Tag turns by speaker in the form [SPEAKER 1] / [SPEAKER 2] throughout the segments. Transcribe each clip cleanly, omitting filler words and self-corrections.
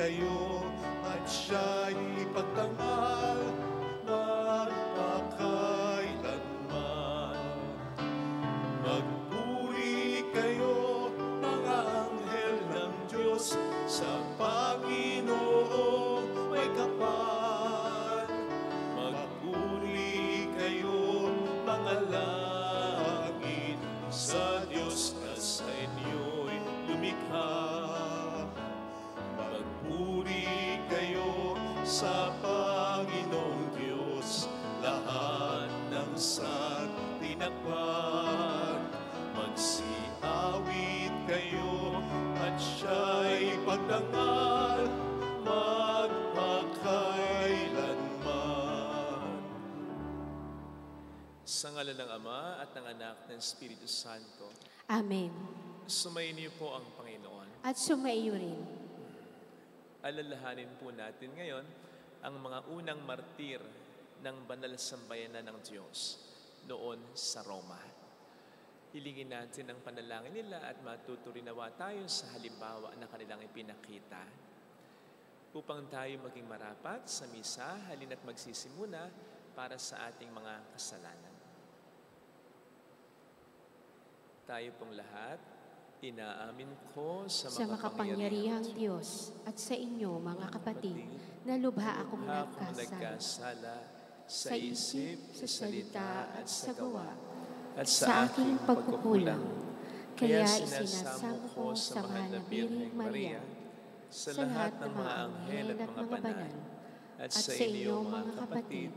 [SPEAKER 1] kayo at siya'y ipagtangal magpakailanman. Magpuri kayo mga anghel ng Diyos sa Panginoong may kapal. Magpuri kayo mga langit sa Diyos na sa inyo'y lumikha. Magpuri kayo sa Panginoong Diyos, lahat ng tinakpan. Magsiawit kayo at siya'y pagdangal magpakailanman. Sa ngalan ng Ama at ng Anak ng Espiritu Santo.
[SPEAKER 2] Amen.
[SPEAKER 1] Sumayin niyo po ang Panginoon.
[SPEAKER 2] At sumaiyo rin.
[SPEAKER 1] Alalahanin po natin ngayon ang mga unang martir ng banal na sambayanan ng Diyos noon sa Roma. Hilingin natin ang panalangin nila at matuturinawa tayo sa halimbawa na kanilang ipinakita. Upang tayo maging marapat sa misa, halina't magsisimuna para sa ating mga kasalanan. Tayo pong lahat, inaamin ko sa
[SPEAKER 2] makapangyarihang Diyos at sa inyo, mga kapatid, na lubha akong nagkasala sa isip, sa salita at sa gawa, at sa aking pagkukulang. Kaya isinasamo ko sa mahal na Birheng Maria, sa lahat ng mga anghel at mga banal, at sa inyo, mga kapatid,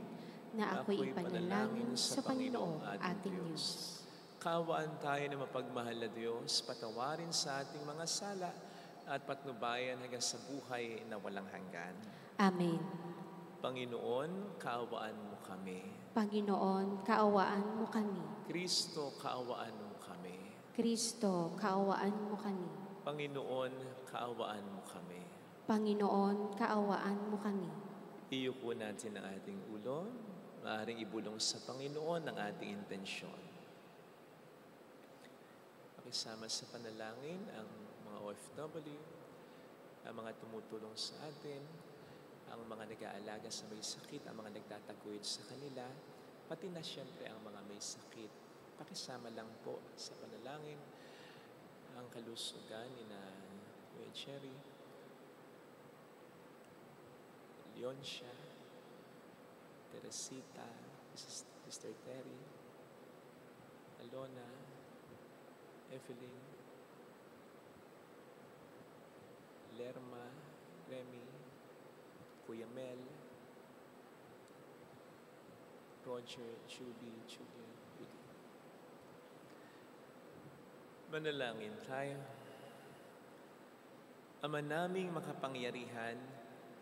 [SPEAKER 2] na ako'y panalangin sa Panginoong ating Diyos.
[SPEAKER 1] Kaawaan tayo na mapagmahal na Diyos, patawarin sa ating mga sala at patnubayan hanggang sa buhay na walang hanggan.
[SPEAKER 2] Amen.
[SPEAKER 1] Panginoon, kaawaan mo kami.
[SPEAKER 2] Panginoon, kaawaan mo kami.
[SPEAKER 1] Kristo, kaawaan mo kami.
[SPEAKER 2] Kristo, kaawaan mo kami.
[SPEAKER 1] Panginoon, kaawaan mo kami.
[SPEAKER 2] Panginoon, kaawaan mo kami.
[SPEAKER 1] Iyuko natin ang ating ulo. Maaaring ibulong sa Panginoon ang ating intensyon. Pakisama sa panalangin ang mga OFW, ang mga tumutulong sa atin, ang mga nag-aalaga sa may sakit, ang mga nagtataguyod sa kanila, pati na siyempre ang mga may sakit. Pakisama lang po sa panalangin ang kalusugan ni na Kuya Cherry, Leoncia, Teresita, Sister Terry, Alona, Evelyn, Lerma, Remy, Kuya Mel, Roger, Julie, Julian, Willie. Manalangin tayo. Ama naming makapangyarihan,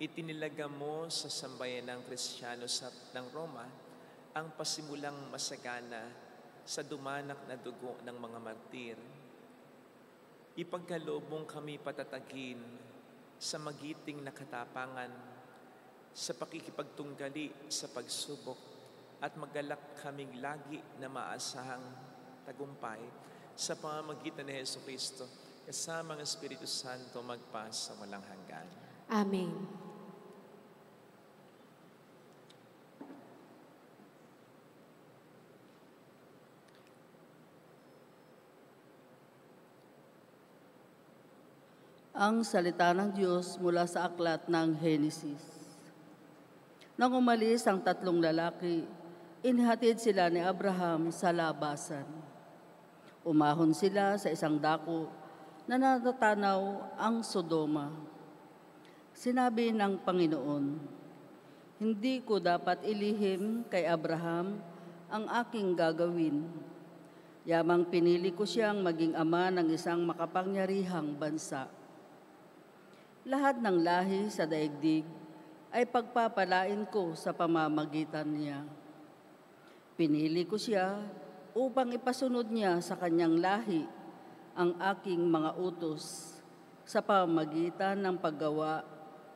[SPEAKER 1] itinilagam mo sa sambayan ng Kristiyano ng Roma ang pasimulang masagana sa dumanak na dugo ng mga martir. Ipagkaloob mong kami patatagin sa magiting na katapangan, sa pakikipagtunggali sa pagsubok, at magalak kaming lagi na maasahang tagumpay sa pamamagitan ni Jesucristo, kasama ang Espiritu Santo magpas sa walang hanggan.
[SPEAKER 2] Amen.
[SPEAKER 3] Ang salita ng Diyos mula sa aklat ng Henesis. Nang umalis ang tatlong lalaki, inhatid sila ni Abraham sa labasan. Umahon sila sa isang dako na natatanaw ang Sodoma. Sinabi ng Panginoon, "Hindi ko dapat ilihim kay Abraham ang aking gagawin. Yamang pinili ko siyang maging ama ng isang makapangyarihang bansa. Lahat ng lahi sa daigdig ay pagpapalain ko sa pamamagitan niya. Pinili ko siya upang ipasunod niya sa kanyang lahi ang aking mga utos sa pamamagitan ng paggawa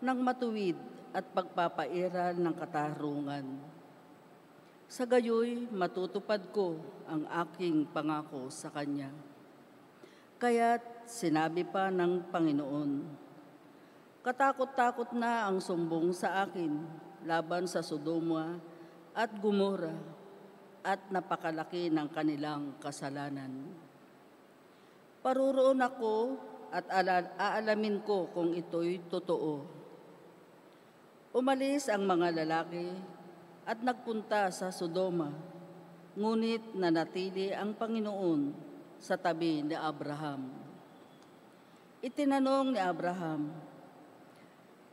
[SPEAKER 3] ng matuwid at pagpapairal ng katarungan. Sa gayoy, matutupad ko ang aking pangako sa kanya." Kaya't sinabi pa ng Panginoon, Katakot-takot na ang sumbong sa akin laban sa Sodoma at Gomora at napakalaki ng kanilang kasalanan. Paruroon ako at aalamin ko kung ito'y totoo. Umalis ang mga lalaki at nagpunta sa Sodoma, ngunit nanatili ang Panginoon sa tabi ni Abraham. Itinanong ni Abraham,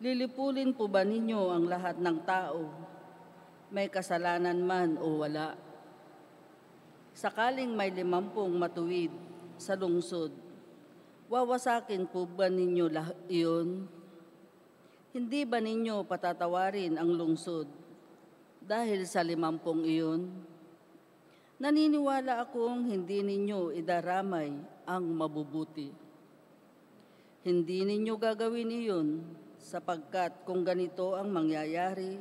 [SPEAKER 3] "Lilipulin po ba ninyo ang lahat ng tao, may kasalanan man o wala? Sakaling may 50 matuwid sa lungsod, wawasakin po ba ninyo iyon? Hindi ba ninyo patatawarin ang lungsod dahil sa 50 iyon? Naniniwala akong hindi ninyo idaramay ang mabubuti. Hindi ninyo gagawin iyon sapagkat kung ganito ang mangyayari,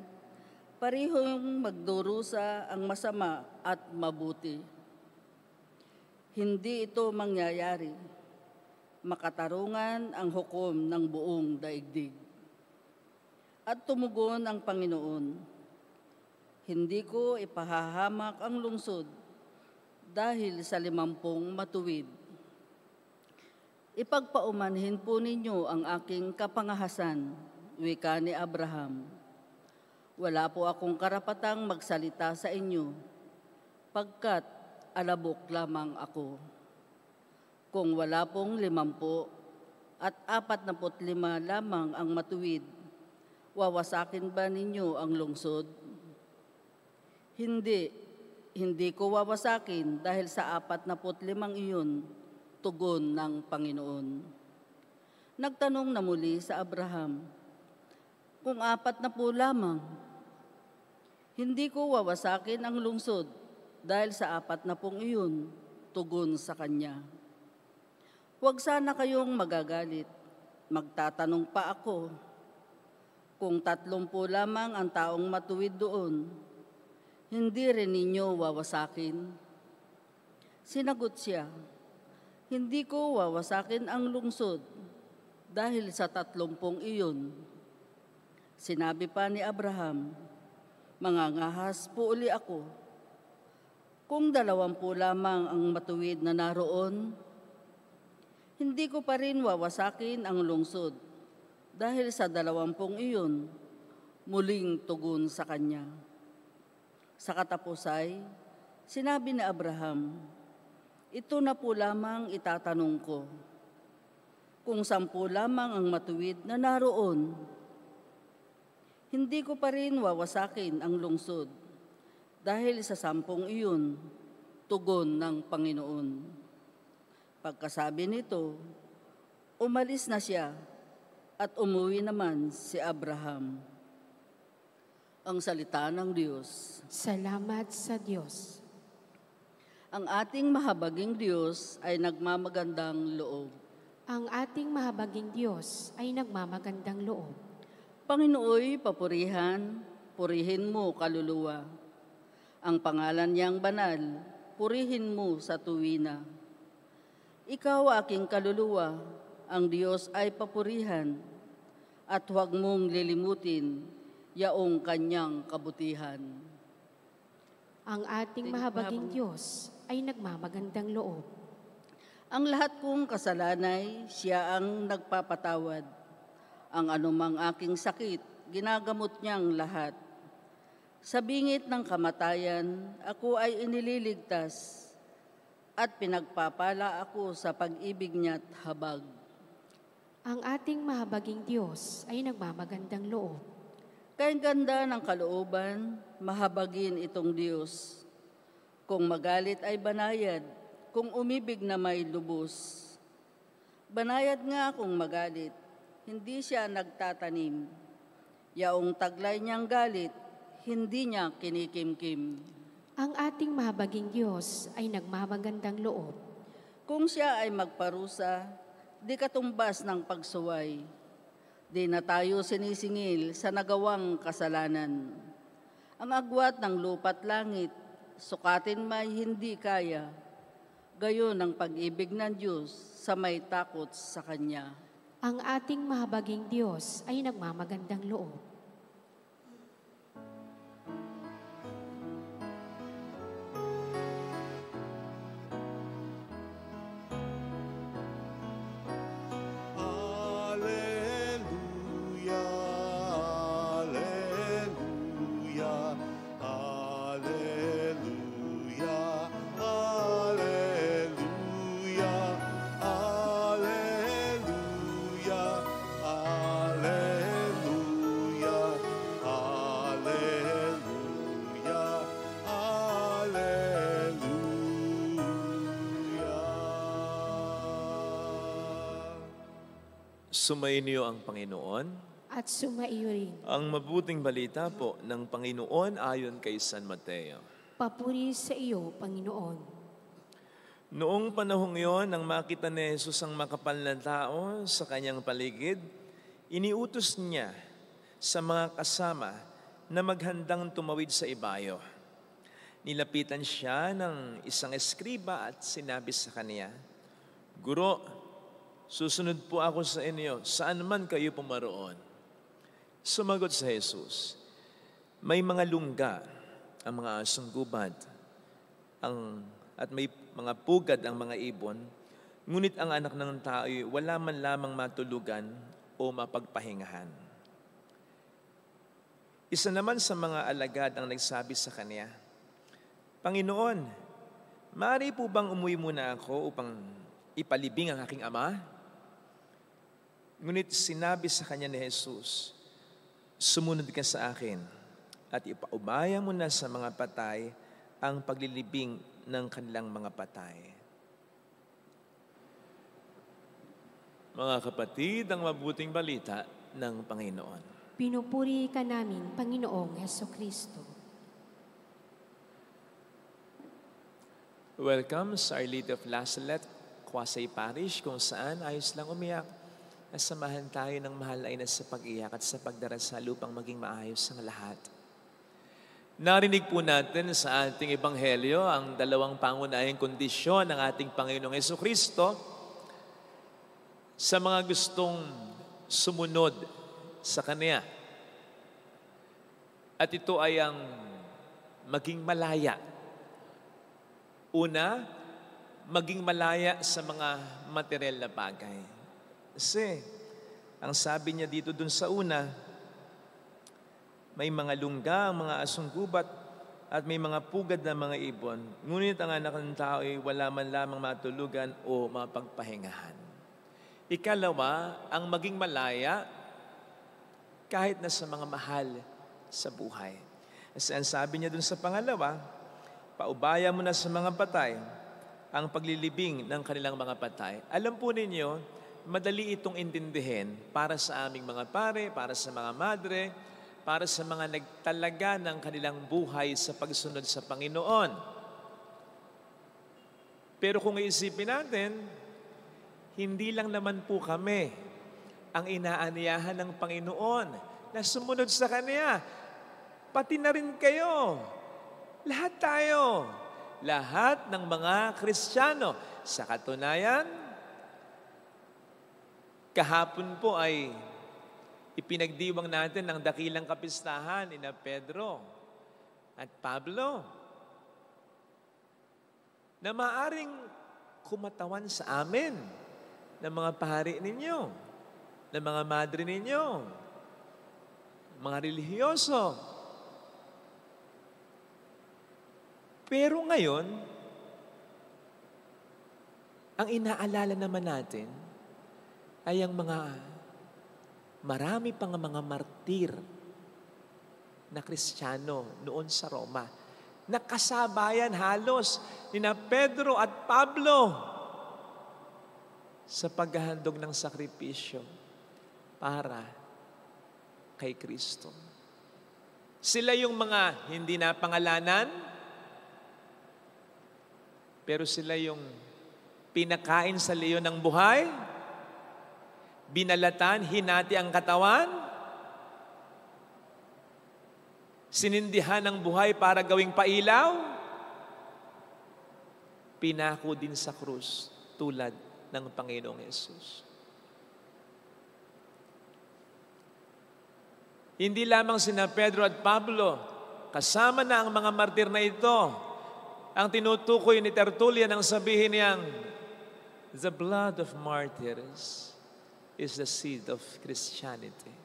[SPEAKER 3] parehong magdurusa ang masama at mabuti. Hindi ito mangyayari. Makatarungan ang hukom ng buong daigdig." At tumugon ang Panginoon, "Hindi ko ipahahamak ang lungsod dahil sa 50 matuwid. Ipagpaumanhin po ninyo ang aking kapangahasan," wika ni Abraham. "Wala po akong karapatang magsalita sa inyo, pagkat alabok lamang ako. Kung wala pong 50 at 45 lamang ang matuwid, wawasakin ba ninyo ang lungsod?" Hindi ko wawasakin dahil sa 45 iyon, tugon ng Panginoon. Nagtanong na muli sa Abraham, "Kung 40 lamang?" "Hindi ko wawasakin ang lungsod dahil sa 40 iyon," tugon sa kanya. "Huwag sana kayong magagalit, magtatanong pa ako. Kung 30 lamang ang taong matuwid doon, hindi rin ninyo wawasakin?" Sinagot siya, "Hindi ko wawasakin ang lungsod dahil sa 30 iyon." Sinabi pa ni Abraham, "Mangangahas po uli ako. Kung 20 lamang ang matuwid na naroon, hindi ko pa rin wawasakin ang lungsod dahil sa 20 iyon." Muling tugon sa kanya. Sa katapusay, sinabi ni Abraham, "Ito na po lamang itatanong ko. Kung 10 lamang ang matuwid na naroon, hindi ko pa rin wawasakin ang lungsod dahil sa 10 iyon," tugon ng Panginoon. Pagkasabi nito, umalis na siya at umuwi naman si Abraham. Ang salita ng Diyos.
[SPEAKER 2] Salamat sa Diyos.
[SPEAKER 3] Ang ating mahabaging Diyos ay nagmamagandang loob.
[SPEAKER 2] Ang ating mahabaging Diyos ay nagmamagandang loob.
[SPEAKER 3] Panginooy papurihan, purihin mo kaluluwa. Ang pangalan niyang banal, purihin mo sa tuwina. Ikaw aking kaluluwa, ang Diyos ay papurihan, at huwag mong lilimutin yaong kanyang kabutihan.
[SPEAKER 2] Ang ating mahabaging Diyos ay nagmamagandang loob.
[SPEAKER 3] Ang lahat kong kasalanay, siya ang nagpapatawad. Ang anumang aking sakit, ginagamot niyang lahat. Sa bingit ng kamatayan, ako ay inililigtas at pinagpapala ako sa pag-ibig niya't habag.
[SPEAKER 2] Ang ating mahabaging Diyos ay nagmamagandang loob.
[SPEAKER 3] Kay ganda ng kalooban, mahabagin itong Diyos. Kung magalit ay banayad, kung umibig na may lubos. Banayad nga kung magalit, hindi siya nagtatanim. Yaong taglay niyang galit, hindi niya kinikimkim.
[SPEAKER 2] Ang ating mahabaging Diyos ay nagmamagandang loob.
[SPEAKER 3] Kung siya ay magparusa, di katumbas ng pagsuway. Di na tayo sinisingil sa nagawang kasalanan. Ang agwat ng lupa't langit, sukatin may hindi kaya. Gayon ang pag-ibig ng Diyos sa may takot sa Kanya.
[SPEAKER 2] Ang ating mahabaging Diyos ay nagmamagandang loob.
[SPEAKER 1] Sumainyo ang Panginoon.
[SPEAKER 2] At sumaiyo rin.
[SPEAKER 1] Ang mabuting balita po ng Panginoon ayon kay San Mateo.
[SPEAKER 2] Papuri sa iyo, Panginoon.
[SPEAKER 1] Noong panahong iyon, nang makita ni Jesus ang makapal na tao sa kanyang paligid, iniutos niya sa mga kasama na maghandang tumawid sa ibayo. Nilapitan siya ng isang eskriba at sinabi sa kanya, "Guro, susunod po ako sa inyo, saan man kayo pumaroon." Sumagot sa Jesus, "May mga lungga ang mga asong gubad, at may mga pugad ang mga ibon, ngunit ang anak ng tao ay wala man lamang matulugan o mapagpahingahan." Isa naman sa mga alagad ang nagsabi sa kanya, "Panginoon, maaari po bang umuwi muna ako upang ipalibing ang aking ama?" Ngunit sinabi sa kanya ni Jesus, "Sumunod ka sa akin at ipaubaya mo na sa mga patay ang paglilibing ng kanilang mga patay." Mga kapatid, ang mabuting balita ng Panginoon.
[SPEAKER 2] Pinupuri ka namin, Panginoong Hesukristo.
[SPEAKER 1] Welcome sa Our Lady of Lazaret, Quasay Parish, kung saan ayos lang umiyak. Samahan tayo ng mahal ay sa pag-iyak at sa pagdarasal upang maging maayos ang lahat. Narinig po natin sa ating ebanghelyo ang dalawang pangunahing kondisyon ng ating Panginoong Hesukristo sa mga gustong sumunod sa Kanya. At ito ay ang maging malaya. Una, maging malaya sa mga material na bagay. Kasi, ang sabi niya dito dun sa una, may mga lungga, mga asong gubat, at may mga pugad na mga ibon. Ngunit ang anak ng tao ay wala man lamang matulugan o mapagpahingahan. Ikalawa, ang maging malaya kahit na sa mga mahal sa buhay. Kasi ang sabi niya dun sa pangalawa, paubaya mo na sa mga patay ang paglilibing ng kanilang mga patay. Alam po ninyo, madali itong intindihin para sa aming mga pare, para sa mga madre, para sa mga nagtalaga ng kanilang buhay sa pagsunod sa Panginoon. Pero kung iisipin natin, hindi lang naman po kami ang inaanyayahan ng Panginoon na sumunod sa Kanya. Pati na rin kayo. Lahat tayo. Lahat ng mga Kristiyano. Sa katunayan, kahapon po ay ipinagdiwang natin ang dakilang kapistahan ni Pedro at Pablo na maaring kumatawan sa amin ng mga pari ninyo, ng mga madre ninyo, mga relihiyoso. Pero ngayon, ang inaalala naman natin ay ang marami pang mga martir na Kristiyano noon sa Roma. Nakasabayan halos ni Pedro at Pablo sa paghahandog ng sakripisyo para kay Kristo. Sila yung mga hindi napangalanan, pero sila yung pinakain sa leon ng buhay, binalatan, hinati ang katawan, sinindihan ng buhay para gawing pailaw, pinako din sa krus tulad ng Panginoong Yesus. Hindi lamang sina Pedro at Pablo, kasama na ang mga martir na ito. Ang tinutukoy ni Tertullian ang sabihin niyang, the blood of martyrs is the seed of Christianity.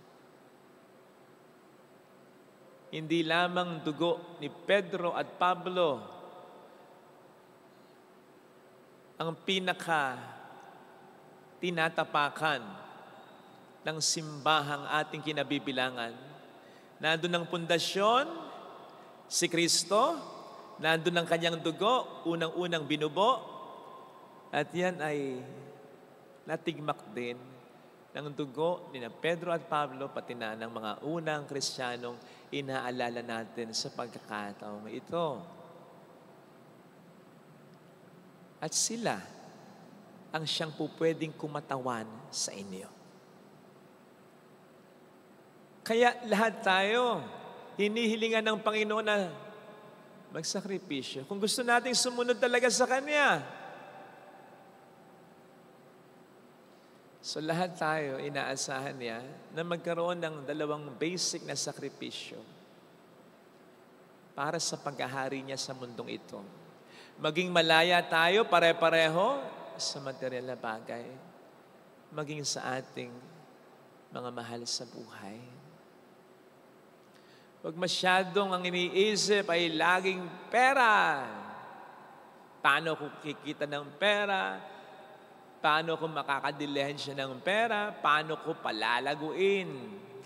[SPEAKER 1] Hindi lamang dugo ni Pedro at Pablo ang tinatapakan ng simbahang ating kinabibilangan. Nandun ang pundasyon, si Kristo, nandun ang kanyang dugo, unang-unang binubo, at yan ay natigmak din ng dugo ni Pedro at Pablo, pati na ng mga unang Kristiyanong inaalala natin sa pagkakataong ito. At sila ang siyang pupwedeng kumatawan sa inyo. Kaya lahat tayo, hinihilingan ng Panginoon na magsakripisyo. Kung gusto nating sumunod talaga sa Kanya. So lahat tayo, inaasahan niya na magkaroon ng dalawang basic na sakripisyo para sa paghahari niya sa mundong ito. Maging malaya tayo pare-pareho sa material na bagay, maging sa ating mga mahal sa buhay. Huwag masyadong ang iniisip ay laging pera. Paano ko kikita ng pera? Paano ko makakadilihensya ng pera? Paano ko palalaguin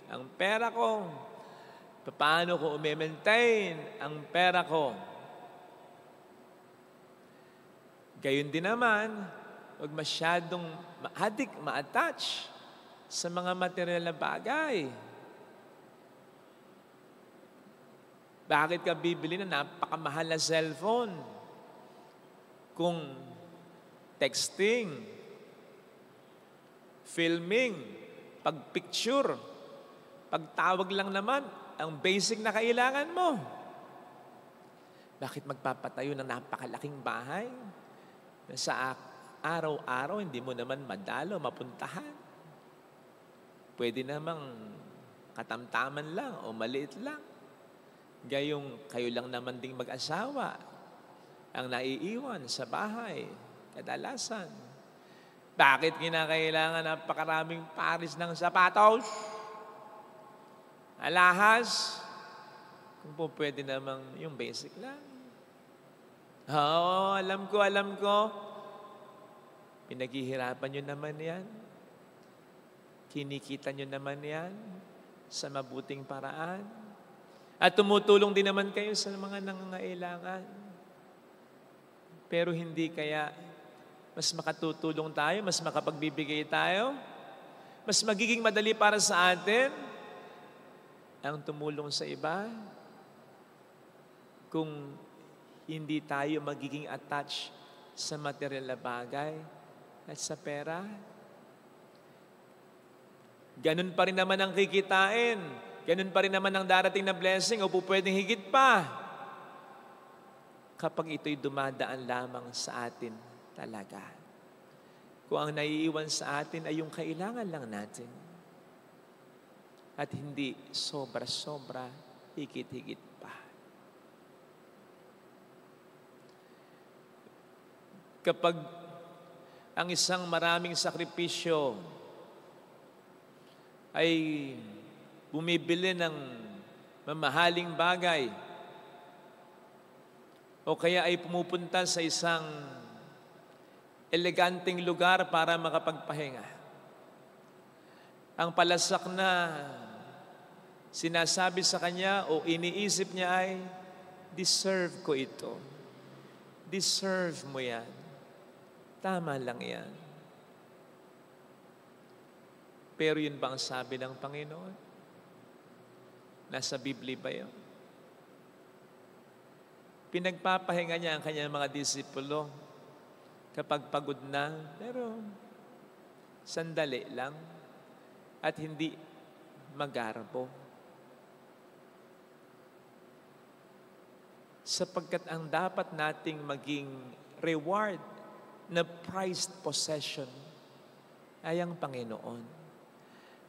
[SPEAKER 1] ang pera ko? Paano ko ume-maintain ang pera ko? Gayun din naman, huwag masyadong ma-attach sa mga material na bagay. Bakit ka bibili ng napakamahal na cellphone? Kung texting, filming, pag-picture, pagtawag lang naman, ang basic na kailangan mo. Bakit magpapatayo ng napakalaking bahay? Sa araw-araw, hindi mo naman madalo, mapuntahan. Pwede namang katamtaman lang o maliit lang. Gayong kayo lang naman ding mag-asawa ang naiiwan sa bahay, kadalasan. Bakit kinakailangan napakaraming pares ng sapatos? Alahas? Kung po pwede namang yung basic lang. Oo, alam ko. Pinaghihirapan nyo naman yan. Kinikita nyo naman yan sa mabuting paraan. At tumutulong din naman kayo sa mga nangangailangan. Pero hindi kaya mas makatutulong tayo, mas makapagbibigay tayo, mas magiging madali para sa atin ang tumulong sa iba kung hindi tayo magiging attached sa material na bagay at sa pera. Ganun pa rin naman ang kikitain. Ganun pa rin naman ang darating na blessing o pwedeng higit pa kapag ito'y dumadaan lamang sa atin talaga. Kung ang naiiwan sa atin ay yung kailangan lang natin at hindi sobra-sobra, higit-higit pa. Kapag ang isang maraming sakripisyo ay bumibili ng mamahaling bagay o kaya ay pumupunta sa isang eleganteng lugar para makapagpahinga. Ang palasak na sinasabi sa kanya o iniisip niya ay, deserve ko ito. Deserve mo yan. Tama lang yan. Pero yun ba ang sabi ng Panginoon? Nasa Biblia ba yun? Pinagpapahinga niya ang kanyang mga disipulo kapag pagod na, pero sandali lang at hindi magarbo. Sapagkat ang dapat nating maging reward na prized possession ay ang Panginoon.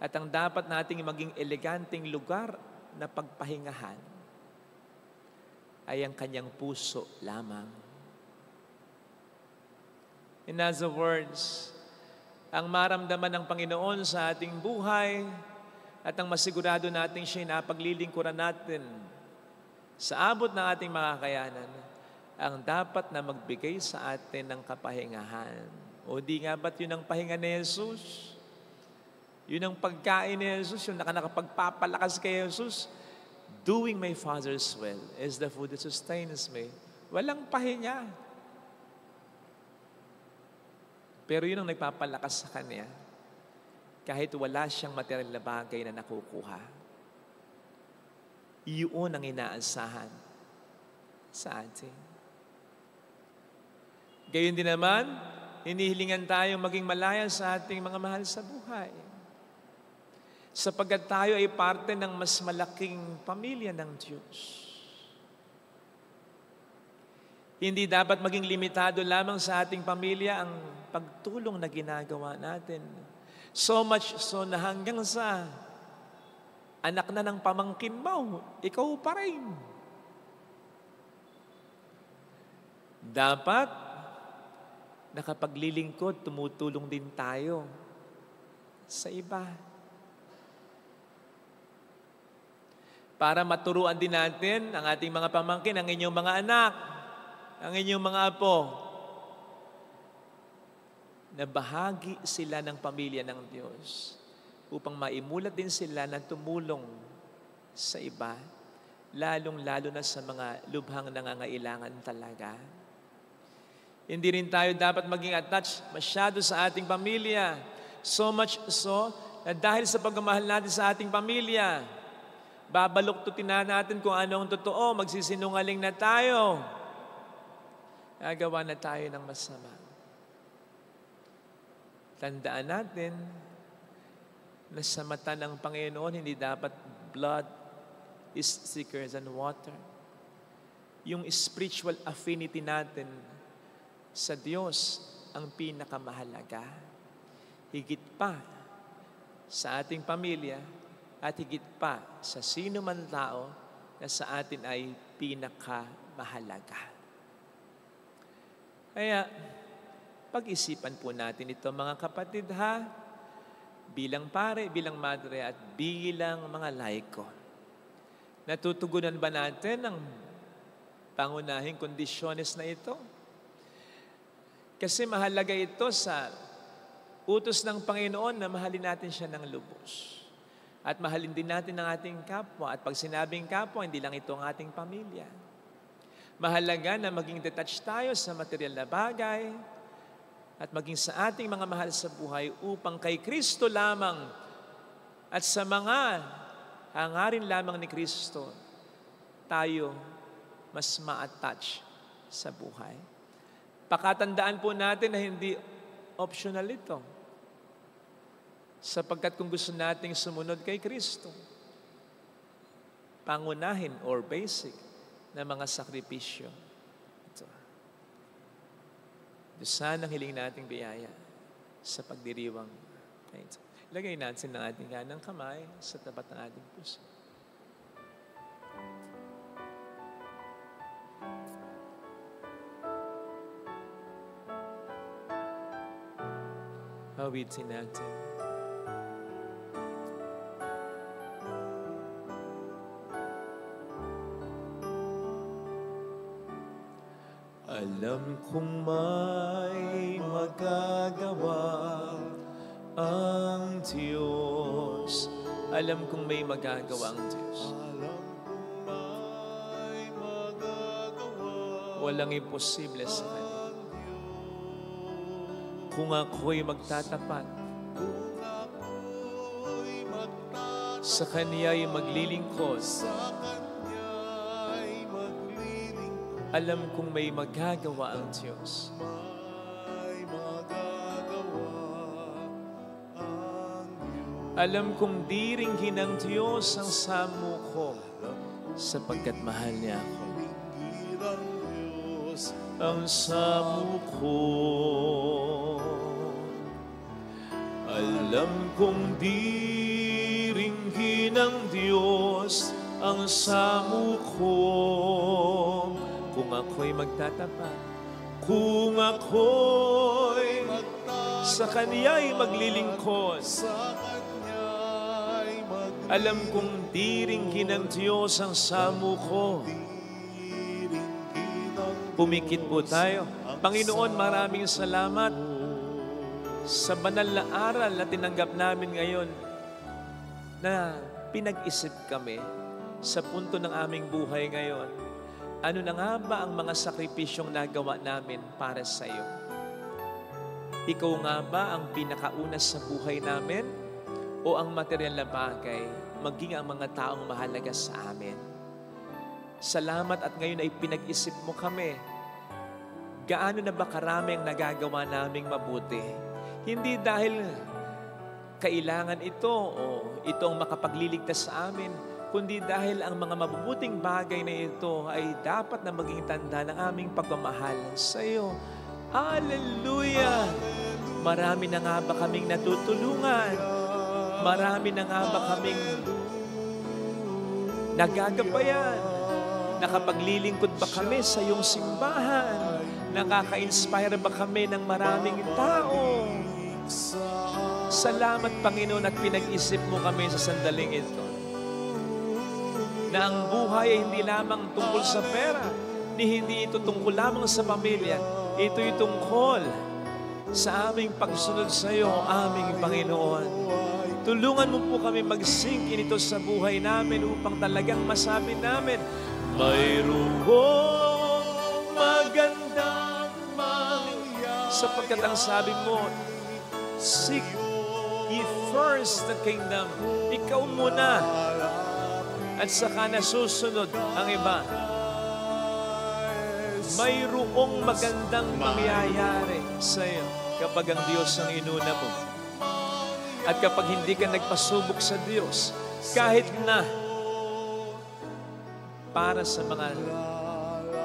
[SPEAKER 1] At ang dapat nating maging eleganteng lugar na pagpahingahan ay ang kanyang puso lamang. In other words, ang maramdaman ng Panginoon sa ating buhay at ang masigurado natin siya'y napaglilingkuran natin sa abot ng ating makakayanan, ang dapat na magbigay sa atin ng kapahingahan. O di nga ba't yun ang pahinga ni Jesus? Yun ang pagkain ni Jesus, yung nakapagpapalakas kay Jesus. Doing my Father's will is the food that sustains me. Walang pahinga. Pero yun ang nagpapalakas sa Kanya. Kahit wala siyang material na bagay na nakukuha. Iyon ang inaasahan sa atin. Gayon din naman, hinihilingan tayong maging malaya sa ating mga mahal sa buhay. Sapagkat tayo ay parte ng mas malaking pamilya ng Diyos. Hindi dapat maging limitado lamang sa ating pamilya ang pagtulong na ginagawa natin. So much so na hanggang sa anak na ng pamangkin mo, ikaw pa rin. Dapat nakapaglilingkod, tumutulong din tayo sa iba. Para maturuan din natin ang ating mga pamangkin, ang inyong mga anak, ang inyong mga apo, na bahagi sila ng pamilya ng Diyos upang maimulat din sila na tumulong sa iba, lalong-lalo na sa mga lubhang nangangailangan talaga. Hindi rin tayo dapat maging attached masyado sa ating pamilya. So much so na dahil sa pagmamahal natin sa ating pamilya, babaluktutin na natin kung ano ang totoo, magsisinungaling na tayo. Nagawa na tayo ng masama. Tandaan natin na sa mata ng Panginoon, hindi dapat blood is thicker than water. Yung spiritual affinity natin sa Diyos ang pinakamahalaga. Higit pa sa ating pamilya at higit pa sa sino man tao na sa atin ay pinakamahalaga. Kaya, pag-isipan po natin ito mga kapatid ha, bilang pare, bilang madre at bilang mga laiko. Natutugunan ba natin ang pangunahing kondisyones na ito? Kasi mahalaga ito sa utos ng Panginoon na mahalin natin siya ng lubos. At mahalin din natin ang ating kapwa. At pag sinabing kapwa, hindi lang ito ang ating pamilya. Mahalaga na maging detached tayo sa material na bagay at maging sa ating mga mahal sa buhay upang kay Kristo lamang at sa mga hangarin lamang ni Kristo, tayo mas ma-attach sa buhay. Pakatandaan po natin na hindi optional ito. Sapagkat kung gusto nating sumunod kay Kristo, pangunahin or basic na mga sakripisyo. Ito. Sana hiling nating biyaya sa pagdiriwang na ito. Lagay natin ang ating kanang kamay sa tapat ng ating puso. Awitin natin. Alam kong may magagawa ang Diyos. Alam kong may magagawa ang Diyos. Walang imposible sa Kanya. Kung ako'y magtatapat, sa Kanya'y maglilingkod, alam kong may magagawa ang Diyos. Alam kong diringgin ng Diyos ang samo ko sapagkat mahal niya ako. Ang samo ko, alam kong diringgin ng Diyos ang samuko. Kung ako'y magtatapat, kung ako'y sa Kanya'y maglilingkod, alam kong diringgin ng Diyos ang samuko. Pumikit po tayo. Panginoon, maraming salamat sa banal na aral na tinanggap namin ngayon na pinag-isip kami sa punto ng aming buhay ngayon. Ano na nga ba ang mga sakripisyong nagawa namin para sa iyo? Ikaw nga ba ang pinakauna sa buhay namin? O ang material na bagay, maging ang mga taong mahalaga sa amin? Salamat at ngayon ay pinag-isip mo kami. Gaano na ba karami ang nagagawa naming mabuti? Hindi dahil kailangan ito o ito ang makapagliligtas sa amin, kundi dahil ang mga mabubuting bagay na ito ay dapat na maging tanda ng aming pagmamahal sa iyo. Hallelujah! Marami na nga ba kaming natutulungan? Marami na nga ba kaming nagagabayan? Nakapaglilingkod ba kami sa iyong simbahan? Nakaka-inspire ba kami ng maraming tao? Salamat, Panginoon, at pinag-isip mo kami sa sandaling ito. Na ang buhay ay hindi lamang tungkol sa pera, ni hindi ito tungkol lamang sa pamilya. Ito'y tungkol sa aming pagsunod sa iyo, aming Panginoon. Tulungan mo po kami mag-sink ito sa buhay namin upang talagang masabi namin, mayroong magandang mangyayari. Sapagkat ang sabi mo, seek ye first the kingdom. Ikaw muna. At saka nasusunod ang iba. Mayroong magandang mangyayari sa iyo kapag ang Diyos ang inuna mo. At kapag hindi ka nagpasubok sa Diyos, kahit na para sa mga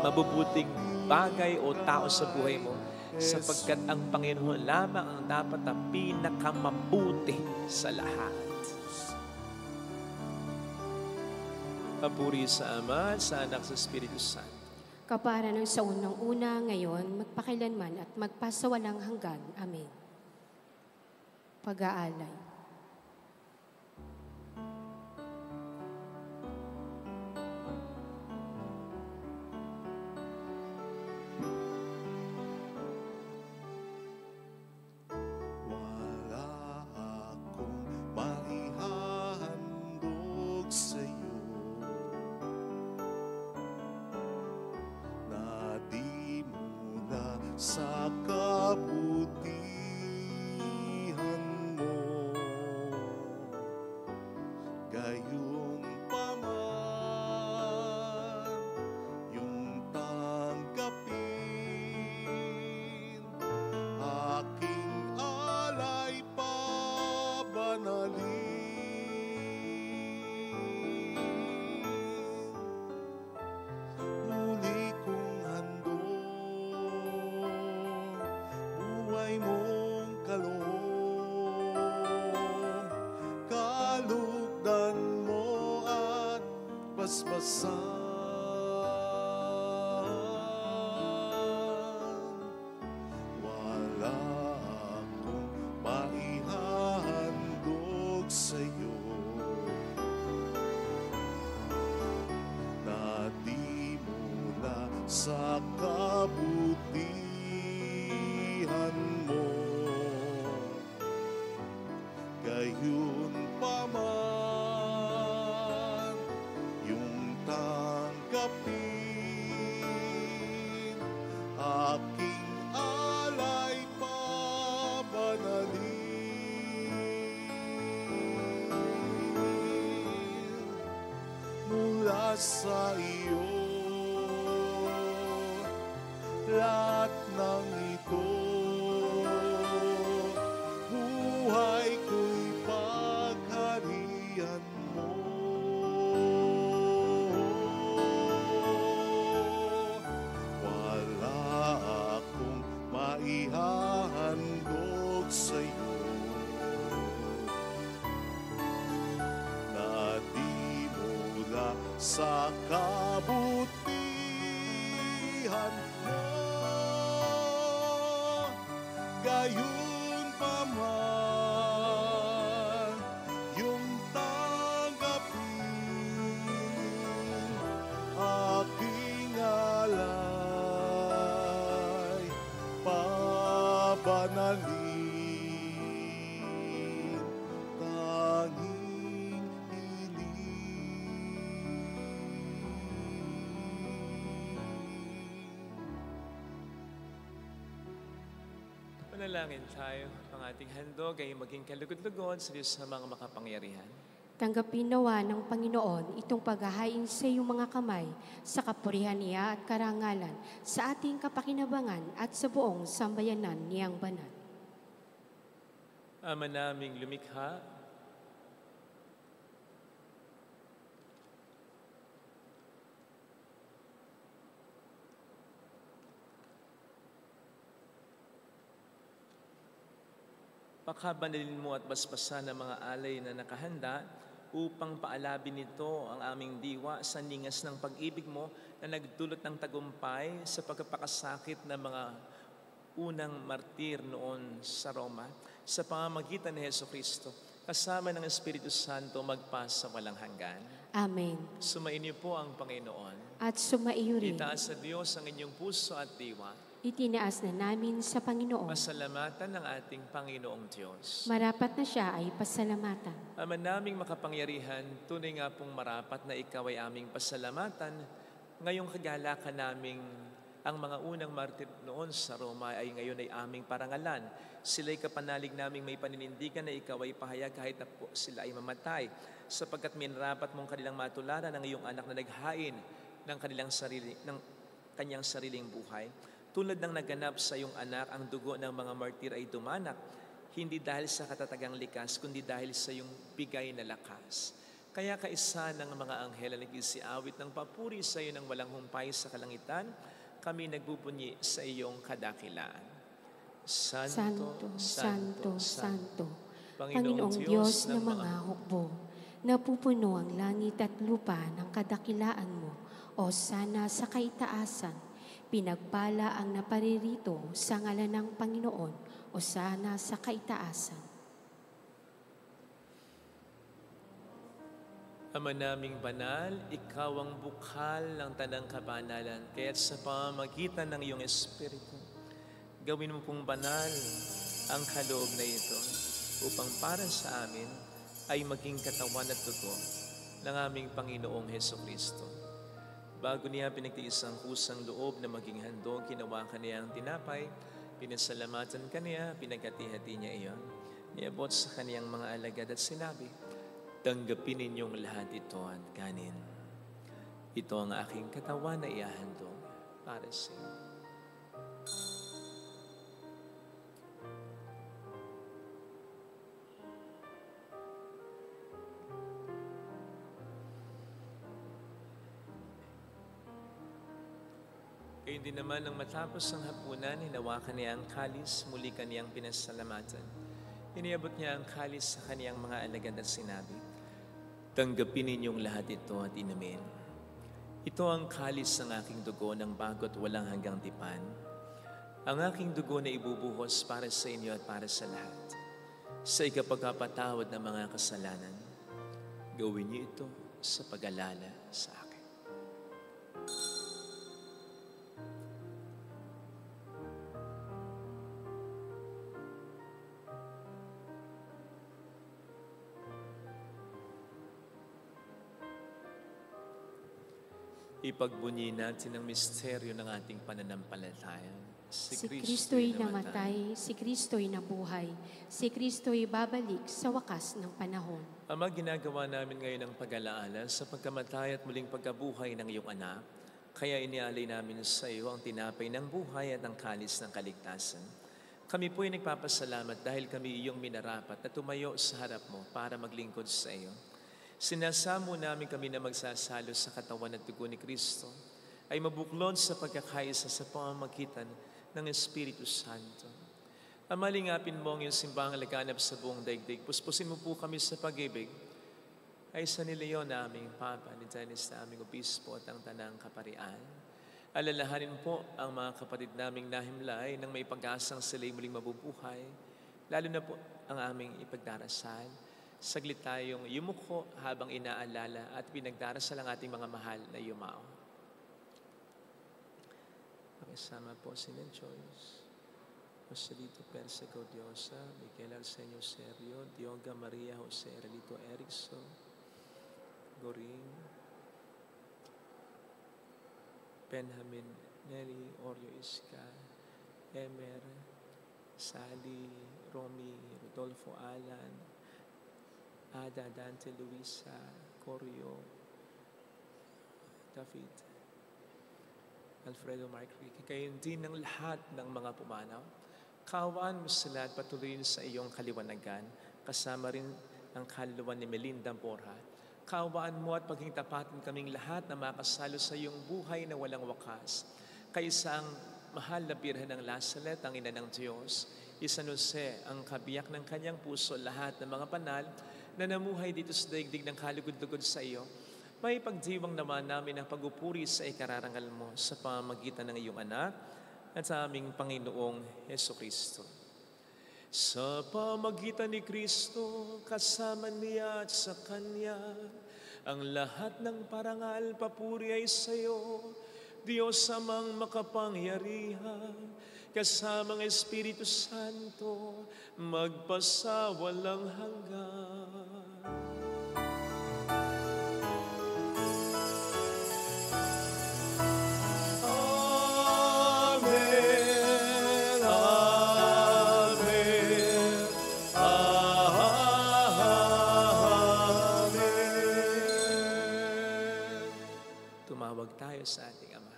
[SPEAKER 1] mabubuting bagay o tao sa buhay mo, sapagkat ang Panginoon lamang ang dapat na pinakamabuti sa lahat. Papuri sa Ama, sa Anak, sa Espiritu Santo.
[SPEAKER 2] Kapara ng sa unang-una, ngayon, magpakilanman at magpasawalang hanggan. Amen. Pag-aalay.
[SPEAKER 4] Sa kabutihan mo, gayon pa man yung tanggapin, aking alay pabanalin. Muli kong handog buhay mong kaloob, kalugdan mo at basbasan. Wala akong maihahandog sa'yo na di mula sa kabutihan mo, gayon pa man yung tanggapin, aking alay pabanalin. Mula sa iyo lahat ng ito, buhay ko'y pagharian mo. Wala akong maihahandog sa'yo na sa kabutihan mo. Gayon pa man, yung tanggapin aking alay, pabanalin, tanging
[SPEAKER 1] Panalangin tayo, ang ating handog ay maging kalugod-lugod sa Diyos na mga makapangyarihan.
[SPEAKER 2] Tanggapin nawa ng Panginoon itong paghahain sa iyong mga kamay sa kapurihan niya at karangalan sa ating kapakinabangan at sa buong sambayanan niyang banal.
[SPEAKER 1] Ama naming lumikha, pakabanalin mo at basbasan ng mga alay na nakahanda upang paalabin nito ang aming diwa sa ningas ng pag-ibig mo na nagdulot ng tagumpay sa pagkapakasakit ng mga unang martir noon sa Roma sa pamamagitan ni Jesucristo kasama ng Espiritu Santo magpasa walang hanggan.
[SPEAKER 2] Amen.
[SPEAKER 1] Sumainyo po ang Panginoon.
[SPEAKER 2] At sumaiyo rin,
[SPEAKER 1] Itaas sa Diyos ang inyong puso at diwa.
[SPEAKER 2] itinaas na namin sa Panginoon.
[SPEAKER 1] Pasalamatan ng ating Panginoong Diyos.
[SPEAKER 2] Marapat na siya ay pasalamatan.
[SPEAKER 1] Ama naming makapangyarihan, tunay nga pong marapat na ikaw ay aming pasalamatan. Ngayong kagalakan naming ang mga unang martir noon sa Roma ay ngayon ay aming parangalan. Sila'y kapanalig naming may paninindigan na ikaw ay pahayag kahit na po sila ay mamatay, sapagkat minarapat mong kanilang matularan ang iyong anak na naghain ng kanyang sariling buhay. Tulad ng naganap sa iyong anak, ang dugo ng mga martir ay dumanak, hindi dahil sa katatagang likas, kundi dahil sa iyong bigay na lakas. Kaya kaisa ng mga anghel na nagsiawit ng papuri sa iyo ng walang humpay sa kalangitan, kami nagbubunyi sa iyong kadakilaan.
[SPEAKER 2] Santo, Santo, Santo, Panginoong Diyos ng mga hukbo, napupuno ang langit at lupa ng kadakilaan mo, o sana sa kaitaasan, pinagpala ang naparirito sa ngalan ng Panginoon, o sana sa kaitaasan.
[SPEAKER 1] Ama naming banal, ikaw ang bukhal ng tanang kabanalan, kaya't sa pamamagitan ng iyong Espiritu, gawin mo pong banal ang kaloob na ito upang para sa amin ay maging katawan at dugo ng aming Panginoong Hesukristo. Bago niya pinagtiis ang kusang loob na maging handog, ginawa niya ang tinapay, pinasalamatan niya, pinagkati-hati niya iyon, niabot sa kaniyang mga alagad at sinabi, tanggapin ninyong lahat ito at kanin. Ito ang aking katawan na iahandog para sa inyo. Gayon din naman nang matapos ang hapunan, hinawakan niya ang kalis, muli kaniyang pinasalamatan. Iniabot niya ang kalis sa kaniyang mga alagad at sinabi, tanggapin ninyong lahat ito at inumin. Ito ang kalis ng aking dugo ng bago't walang hanggang tipan. Ang aking dugo na ibubuhos para sa inyo at para sa lahat. Sa ikapagpapatawad ng mga kasalanan, gawin niyo ito sa pag-alala sa akin. Ipagbunyi natin ang misteryo ng ating pananampalataya.
[SPEAKER 2] Si Kristo'y namatay, si Kristo'y nabuhay, si Kristo'y babalik sa wakas ng panahon.
[SPEAKER 1] Ama, ginagawa namin ngayon ang pag-alaala sa pagkamatay at muling pagkabuhay ng iyong anak. Kaya inialay namin sa iyo ang tinapay ng buhay at ang kalis ng kaligtasan. Kami po ay nagpapasalamat dahil kami iyong minarapat na tumayo sa harap mo para maglingkod sa iyo. Sinasamo namin kami na magsasalo sa katawan at dugo ni Kristo ay mabuklod sa pagkakaisa sa pamamagitan ng Espiritu Santo. Amalingapin mo ang iyong simbahang laganap sa buong daigdig. Puspusin mo po kami sa pag-ibig ay sa nilayon na aming Papa, ni Dennis na aming Obispo at ang Tanang Kaparian. Alalahanin po ang mga kapatid naming nahimlay nang may pag-asang sila'y muling mabubuhay, lalo na po ang aming ipagdarasal. Saglit tayong yumuko habang inaalala at pinagdarasal ang ating mga mahal na yumao. Pakisama po si Joyce, Joselito Perseco Diosa, Miguel Arsenio Serio, Dioga Maria Jose Relito Erickson, Goring, Benjamin Nelly Oreo Isca, Emer, Sally, Romy, Rodolfo Alan, Ada Dante Luisa, Corio, David, Alfredo Mark Ricky, kayo din ng lahat ng mga pumanaw. Kaawaan mo sila at patuloyin sa iyong kaliwanagan, kasama rin ang kaluluwa ni Melinda Borja. Kaawaan mo at paging tapatin kaming lahat na makasalo sa iyong buhay na walang wakas. Kaysa ang mahal na Birhen ng Lazaret, ang ina ng Diyos, San Jose, ang kabiyak ng kanyang puso, lahat ng mga banal na namuhay dito sa daigdig ng kalugod-lugod sa iyo, may pagdiwang naman namin ang pagupuri sa ikararangal mo sa pamamagitan ng iyong anak at sa aming Panginoong Hesukristo. Sa pamamagitan ni Kristo, kasama niya at sa Kanya, ang lahat ng parangal papuri ay sa iyo, Diyos amang makapangyarihan, kasama ng Espiritu Santo, magpasawalang hanggan. Tumawag tayo sa ating Ama.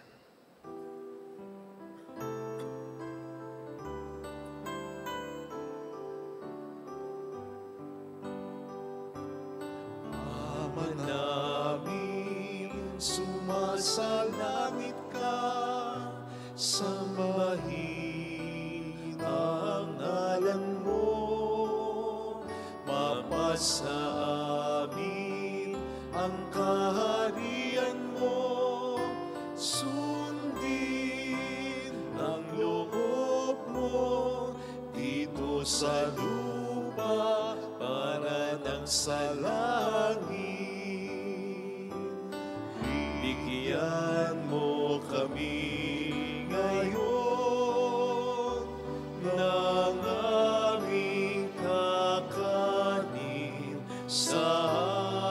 [SPEAKER 4] Ama namin, sumasalangit ka, sambahin ang ngalan mo, mapasa amin ang kaharian mo, sundin ang loob mo dito sa lupa para nang sa langit. Bigyan mo kami ngayon ng aming kakanin sa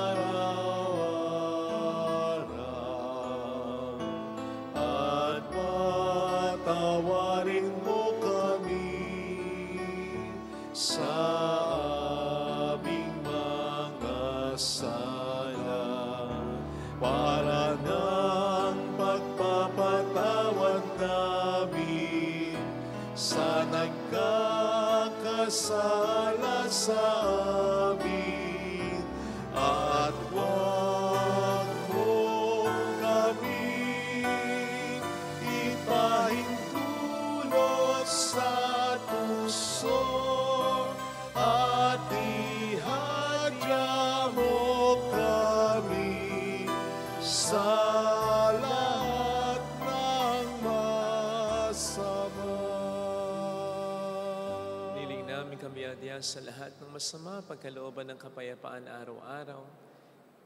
[SPEAKER 4] araw-araw, at patawarin mo kami sa aming mga sala, para ng pagpapatawad namin sa nagkakasala sa amin, at huwag mo kami ipahintulot sa tuso, at ihadya mo kami sa lahat ng masama.
[SPEAKER 1] Niling namin kami adya sa lahat ng masama, pagkalooban ng kapayapaan araw-araw,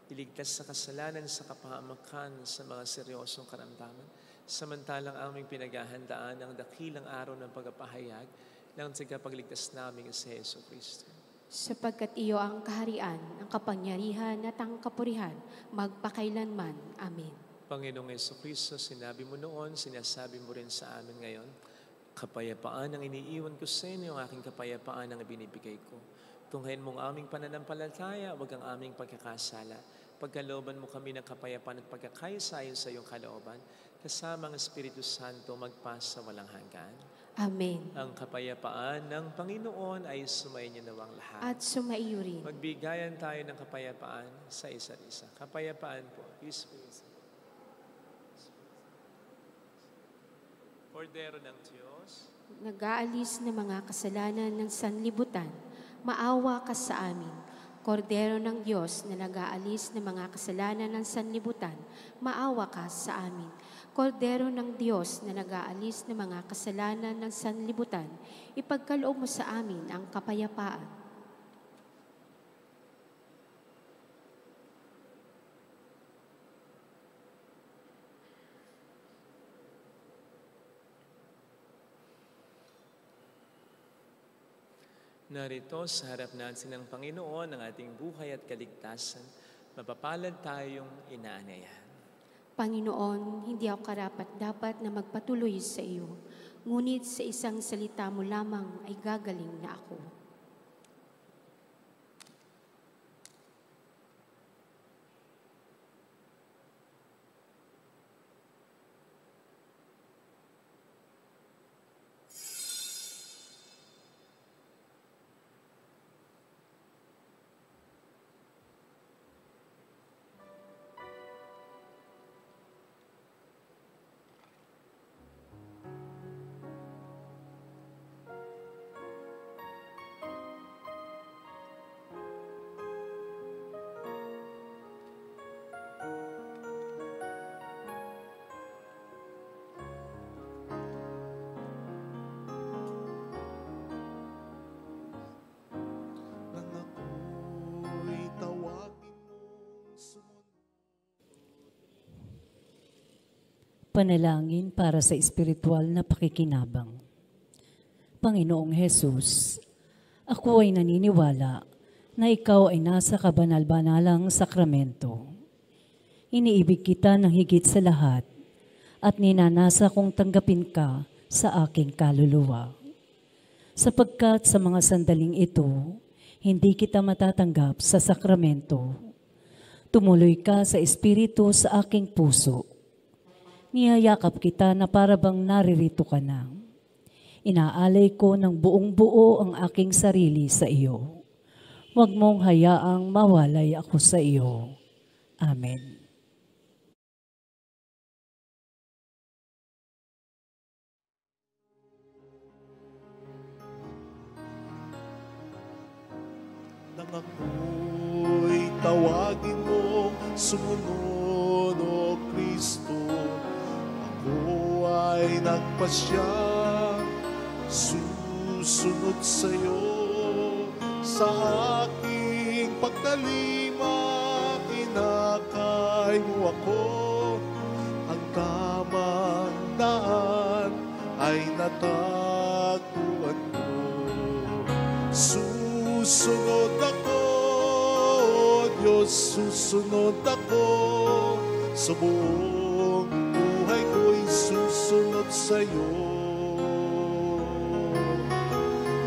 [SPEAKER 1] iligtas sa kasalanan, sa kapahamakan, sa mga seryosong karamdaman, samantalang aming pinaghahandaan ang dakilang araw ng pagpapahayag ng tagapagligtas namin sa Jesucristo.
[SPEAKER 2] Sapagkat iyo ang kaharian, ang kapangyarihan at ang kapurihan, magpakailanman. Amen.
[SPEAKER 1] Panginoong Jesucristo, sinabi mo noon, sinasabi mo rin sa amin ngayon, kapayapaan ang iniiwan ko sa inyo, ang aking kapayapaan ang ibinibigay ko. Tunghayin mong aming pananampalataya, wag ang aming pagkakasala. Pagkalooban mo kami ng kapayapaan at pagkakaisa-ayon sa iyong kalooban, kasama ang Espiritu Santo magpasa walang hanggan.
[SPEAKER 2] Amen.
[SPEAKER 1] Ang kapayapaan ng Panginoon ay sumainyo nawang lahat.
[SPEAKER 2] At sumaiyo rin.
[SPEAKER 1] Magbigayan tayo ng kapayapaan sa isa't isa. Kapayapaan po. Peace, peace. Kordero ng Diyos,
[SPEAKER 2] Nag-aalis ng mga kasalanan ng sanlibutan, maawa ka sa amin. Kordero ng Diyos na nag-aalis ng mga kasalanan ng sanlibutan, maawa ka sa amin. Kordero ng Diyos na nag-aalis ng mga kasalanan ng sanlibutan, ipagkaloob mo sa amin ang kapayapaan.
[SPEAKER 1] Narito sa harap natin ng Panginoon ang ating buhay at kaligtasan, mapapalad tayong inaanyayahan.
[SPEAKER 2] Panginoon, hindi ako karapat-dapat na magpatuloy sa iyo, ngunit sa isang salita mo lamang ay gagaling na ako.
[SPEAKER 4] Nang ako'y tawagin mong sumunod.
[SPEAKER 5] Panalangin para sa espiritual na pakikinabang. Panginoong Hesus, ako ay naniniwala na ikaw ay nasa kabanal-banalang sakramento. Iniibig kita ng higit sa lahat at ninanasa kong tanggapin ka sa aking kaluluwa. Sapagkat sa mga sandaling ito, hindi kita matatanggap sa sakramento. Tumuloy ka sa espiritu sa aking puso. Niyayakap kita na parabang naririto ka na. Inaalay ko ng buong buo ang aking sarili sa iyo. Huwag mong hayaang mawalay ako sa iyo. Amen.
[SPEAKER 4] Nang ako'y tawagin mo, sumunod, O Kristo. Ako ay nagpasya, susunod sa'yo. Sa aking pagdalima, kinakay mo ako. Ang tamang daan ay natagpuan ko. Susunod ako, Diyos, susunod ako. Sa buong buhay ko'y susunod sa'yo.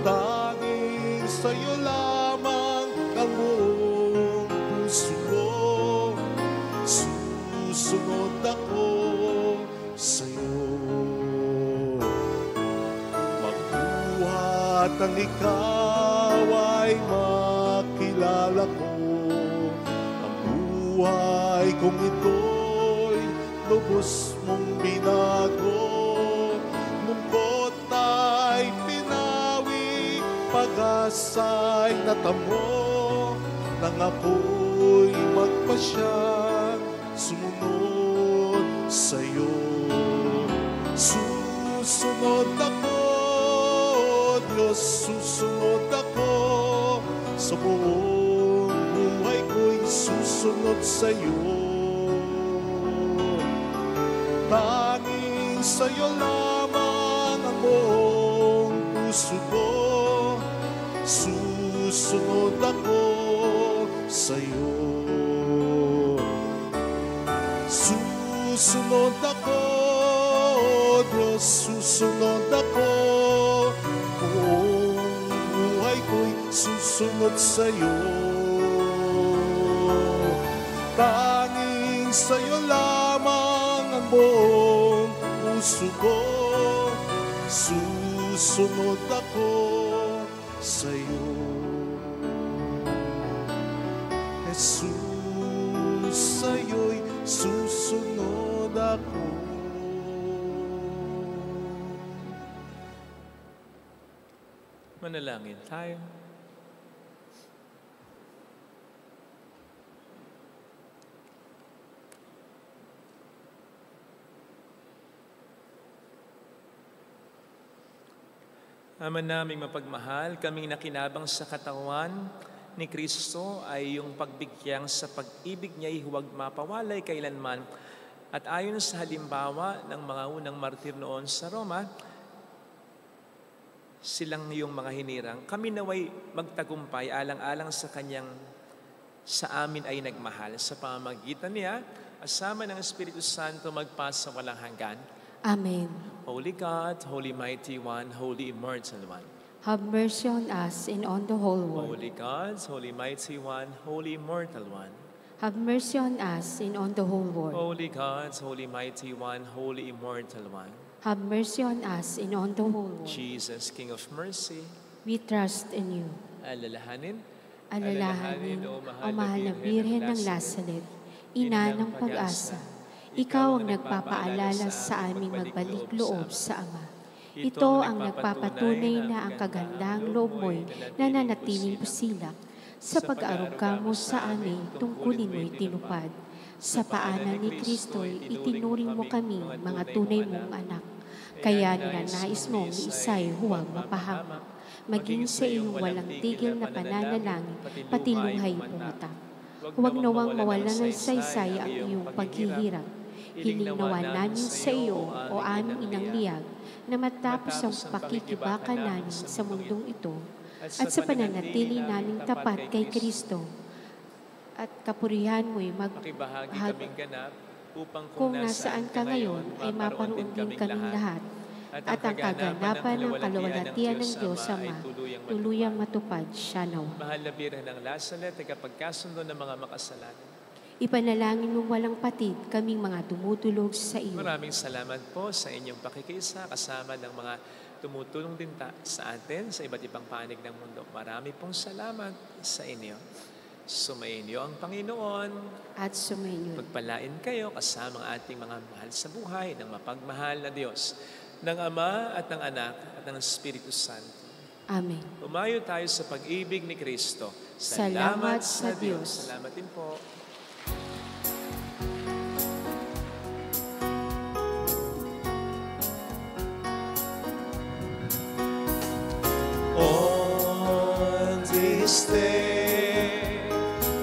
[SPEAKER 4] Tanging sa'yo lamang ang buong puso ko. Susunod ako sa'yo. Magbuhat ang ikaw ay makilala ko. Ang buhay kong ito'y lubos mong binago. Lungkot ay pinawi, pag-asa'y natamo. Nang ako'y magpasyang sumunod sa'yo. Susunod ako, Diyos, susunod ako. Sa buong buhay ko'y susunod sa'yo. Tanging sa'yo lamang ang buong puso ko. Susunod ako sa'yo. Susunod ako, Diyos, susunod ako. Buong buhay ko'y susunod sa'yo. Tanging sa'yo lamang ang buong puso ko. Susunod ako sa'yo. Jesus, sa'yo'y susunod ako.
[SPEAKER 1] Manalangin tayo. Ama naming mapagmahal, kaming nakinabang sa katawan ni Kristo ay yung pagbigyang sa pag-ibig niya'y huwag mapawalay kailanman. At ayon sa halimbawa ng mga unang martir noon sa Roma, silang yung mga hinirang, kami naway magtagumpay alang-alang sa kanyang sa amin ay nagmahal. Sa pamamagitan niya, asama ng Espiritu Santo magpasa walang hanggan.
[SPEAKER 2] Amen.
[SPEAKER 1] Holy God, Holy Mighty One, Holy Immortal One.
[SPEAKER 2] Have mercy on us and on the whole world.
[SPEAKER 1] Holy God, Holy Mighty One, Holy Immortal One.
[SPEAKER 2] Have mercy on us and on the whole world.
[SPEAKER 1] Holy God, Holy Mighty One, Holy Immortal One.
[SPEAKER 2] Have mercy on us and on the whole world.
[SPEAKER 1] Jesus, King of Mercy,
[SPEAKER 2] We trust in you.
[SPEAKER 1] alalahanin,
[SPEAKER 2] Alalahanin, o mahal na Birhen ng Lazaret, ina ng pag-asa, ikaw ang nagpapaalala sa aming magbalik loob sa Ama. Ito ang nagpapatunay na ang kagandang loob mo'y nananatiling pusilak. Sa pag-aaruga mo sa amin, tungkulin mo'y tinupad. Sa paanan ni Kristo'y itinuring mo kami mga tunay mong anak. Kaya ninanais mo isa'y huwag mapahamak. Maging sa iyong walang tigil na pananalangin, pati luhay pumatak. Huwag nawang mawalan ng saysay ang iyong paghihirap. Hiling nawa namin sa iyo o aming inang liyag na matapos ang pakikibakan namin sa mundong ito at sa pananatili naming tapat kay Kristo at kapurihan mo'y
[SPEAKER 1] makibahagi kaming ganap upang
[SPEAKER 2] kung nasaan ka ngayon ay maparoon din kaming lahat at ang kaganapan ng kalawalatian ng Diyos Ama tuluyang matupad siya nawa.
[SPEAKER 1] Mahal na Birhen ng Lazaret, tagapagkasundo ng mga makasalanan.
[SPEAKER 2] Ipanalangin mong walang patid kaming mga tumutulog sa iyo.
[SPEAKER 1] Maraming salamat po sa inyong pakikiisa kasama ng mga tumutulong din sa atin sa iba't ibang panig ng mundo. Marami pong salamat sa inyo. Sumainyo ang Panginoon.
[SPEAKER 2] At sumainyo.
[SPEAKER 1] Magpalain kayo kasama ang ating mga mahal sa buhay ng mapagmahal na Diyos, ng Ama at ng Anak at ng Espiritu Santo.
[SPEAKER 2] Amen.
[SPEAKER 1] Umayo tayo sa pag-ibig ni Kristo.
[SPEAKER 2] Salamat sa Diyos.
[SPEAKER 1] Salamat din po.
[SPEAKER 4] On this day,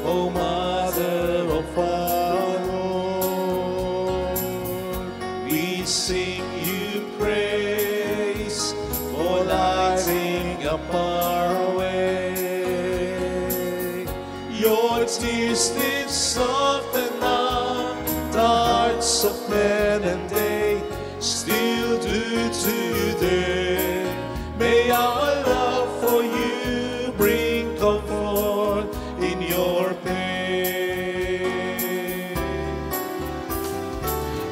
[SPEAKER 4] O Mother of our Lord, we sing you praise for lighting up our way. Your tears did soften up the hearts of men, and they still do today. May our love for you bring comfort in your pain.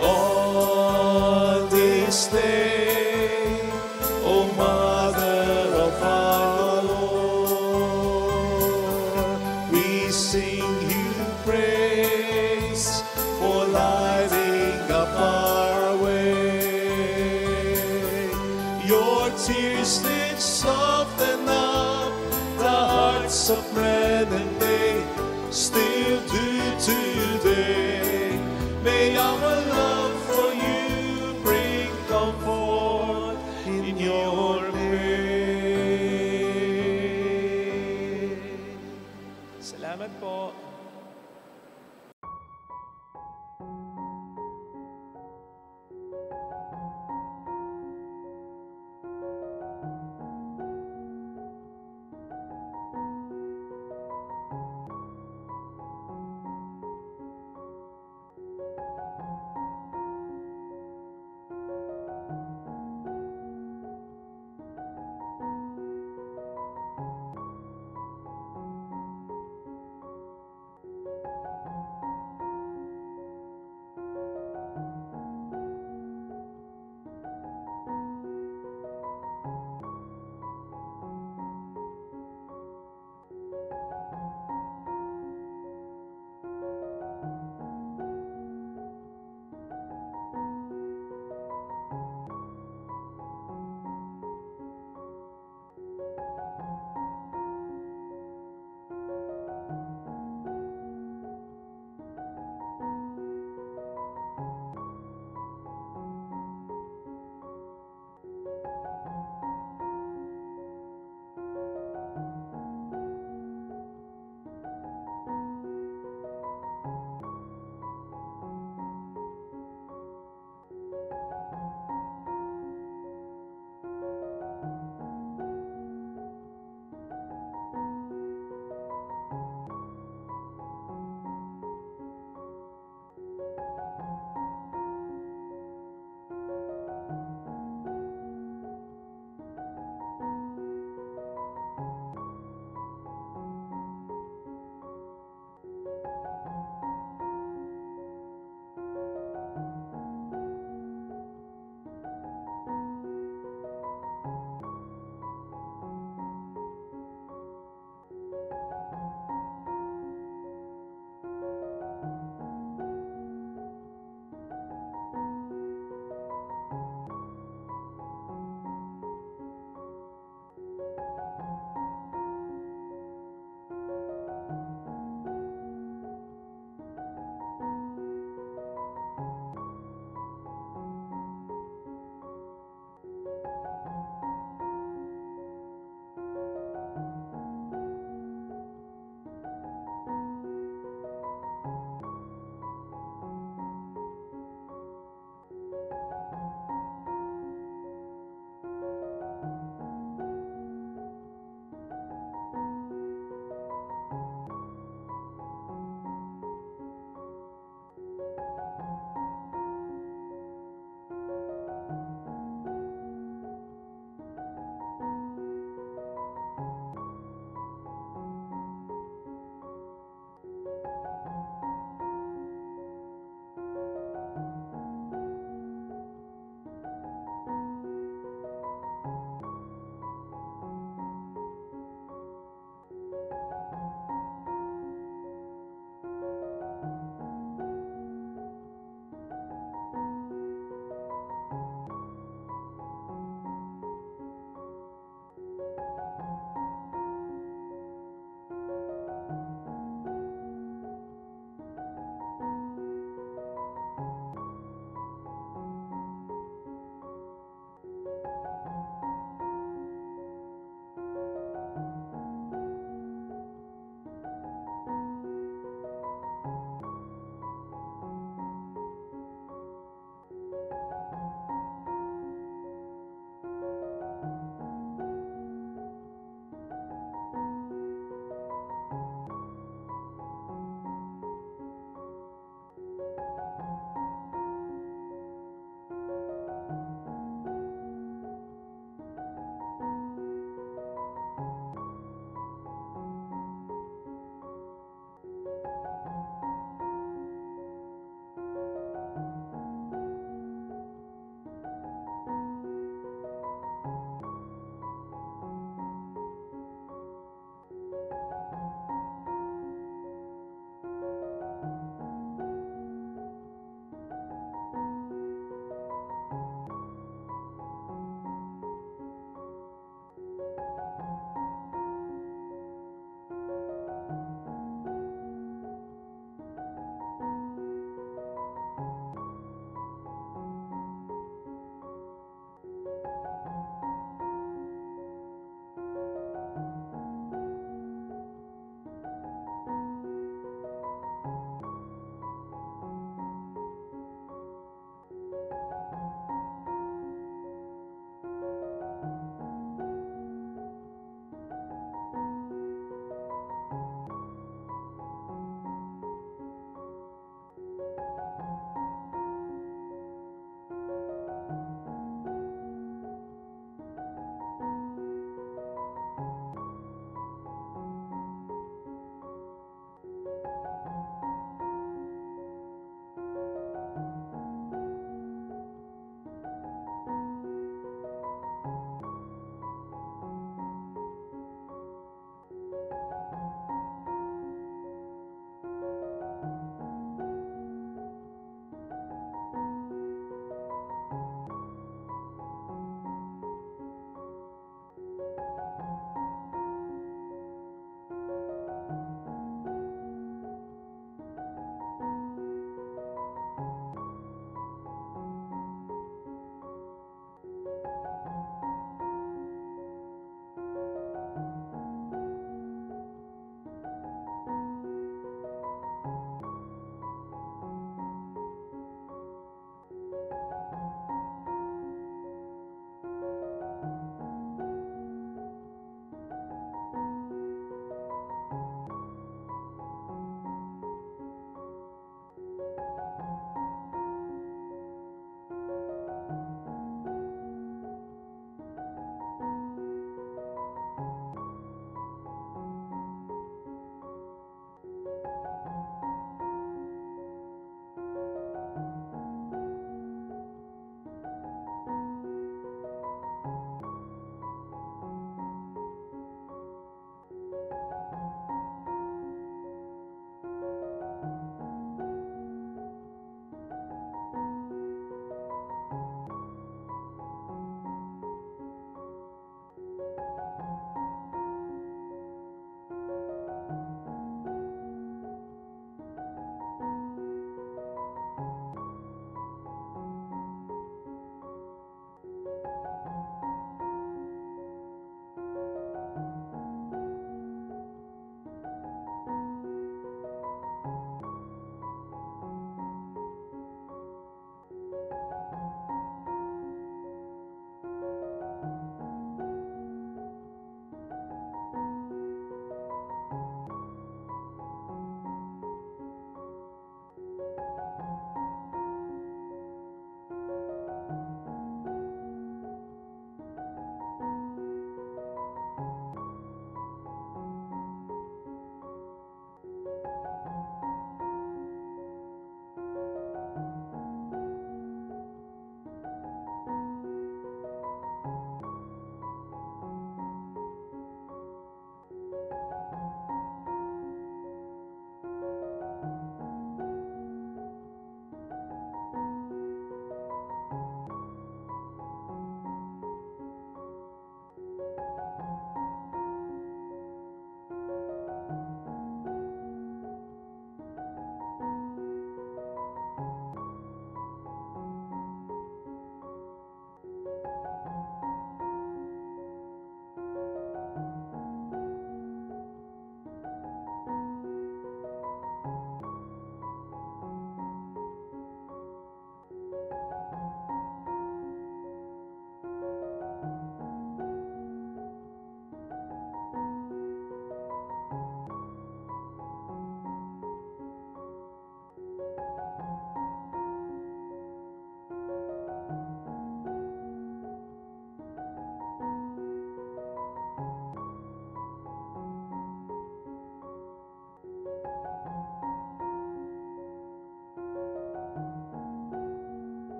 [SPEAKER 4] On this day, O Mother of our Lord, we sing you praise for lighting up our way. Your tears did soften up the hearts of men, and they still do